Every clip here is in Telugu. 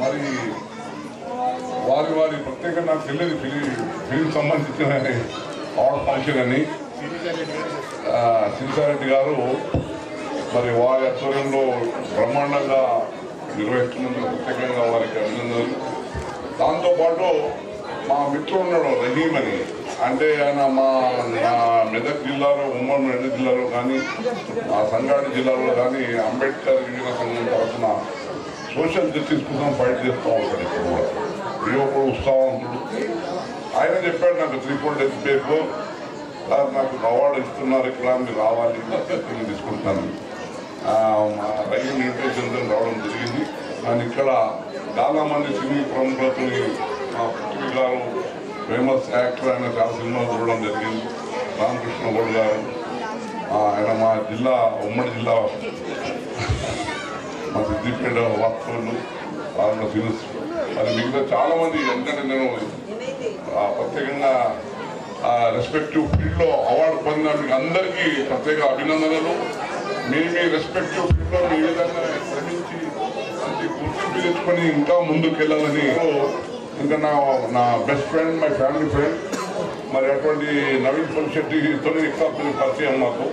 మరి వారి వారి ప్రత్యేకంగా నాకు తెలియదు ఫిలిం సంబంధించిన అవార్డ్ ఫంక్షన్ అని శ్రీసారెడ్డి గారు మరి వారి ఆధ్వర్యంలో బ్రహ్మాండంగా నిర్వహిస్తున్నందుకు ప్రత్యేకంగా వారికి అభినందనలు. దాంతోపాటు మా మిత్రుడు ఉన్నాడు రహీం అని, అంటే ఆయన మా మెదక్ జిల్లాలో, ఉమ్మడి మెదక్ జిల్లాలో కానీ మా సంగారెడ్డి జిల్లాలో కానీ అంబేద్కర్ యువజన సంఘం తరఫున సోషల్ జస్టిస్ కోసం ఫైట్ చేస్తూ ఉంటాడు. ఇప్పుడు కూడా యువకుడు ఉత్సాహవంతుడు. ఆయన చెప్పాడు నాకు 3-4 days పేరులో నాకు అవార్డు ఇస్తున్నారు, ఇక్కడ మీరు రావాలి, నేను తీసుకుంటున్నాను. మా రహీం ఇన్విటేషన్ రావడం జరిగింది. కానీ ఇక్కడ చాలా మంది సినీ ప్రముఖులతో మా పుట్టిన గారు ఫేమస్ యాక్టర్ ఆయన చాలా సినిమాలు చూడడం జరిగింది. రామకృష్ణ గౌడ్ గారు ఆయన మా జిల్లా ఉమ్మడి జిల్లా మా సిద్దిపేట వాస్తవులు వాళ్ళ ఫిల్మ్స్ అది మిగతా చాలా మంది. ఎందుకంటే నేను ప్రత్యేకంగా రెస్పెక్టివ్ ఫీల్డ్లో అవార్డు పొందిన మీకు అందరికీ ప్రత్యేక అభినందనలు. మీ రెస్పెక్టివ్ ఫీల్డ్లో మీ విధంగా శ్రమించి మంచి గుర్తింపు తెచ్చుకొని ఇంకా ముందుకు వెళ్ళాలని. ఇంకా నా best friend, my family friend మరి అటువంటి నవీన్ పల్శెట్టితో ఎక్కువ పరిచయం మాకు.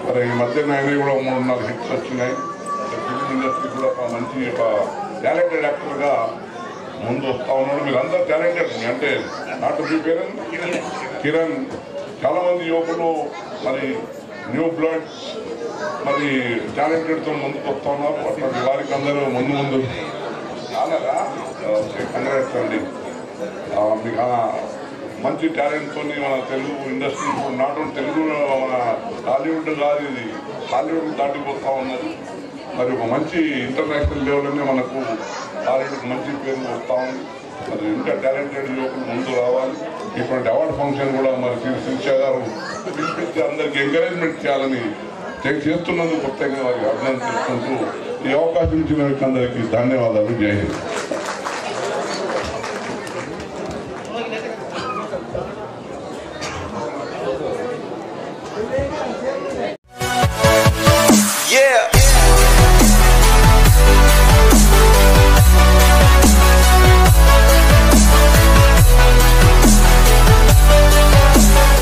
మరి ఈ మధ్య ఆయన కూడా 3-4 హిట్స్ వచ్చినాయి. ఫిల్మ్ ఇండస్ట్రీ కూడా ఒక మంచి టాలెంటెడ్ యాక్టర్గా ముందు వస్తూ ఉన్నాడు. మీరు అందరూ టాలెంటెడ్, అంటే నాటు మీ పేరెంట్ కిరణ్, చాలామంది యువకులు మరి న్యూ బ్లడ్ మరి టాలెంటెడ్తో ముందుకు వస్తూ ఉన్నారు. అటువంటి వారికి అందరూ ముందు అలాగా కంగ్రాట్స్ అండి. మీకు మంచి టాలెంట్తో మన Telugu industry not only Telugu, మన టాలీవుడ్ కాదు, ఇది హాలీవుడ్ దాటిపోతూ ఉన్నది. మరి ఒక మంచి ఇంటర్నేషనల్ లెవెల్లోనే మనకు టాలీవుడ్ మంచి పేరు వస్తూ ఉంది. మరి ఇంకా టాలెంటెడ్ యువకులు ముందు రావాలి. ఇటువంటి అవార్డు ఫంక్షన్ కూడా మరి శిరీష గారు పిలిపించి అందరికీ ఎంకరేజ్మెంట్ చేయాలని చేస్తున్నందుకు ప్రత్యేకంగా వారికి అభినందన చేసుకుంటూ ఈ అవకాశం ఇచ్చిన అందరికీ ధన్యవాదాలు. జై హింద్.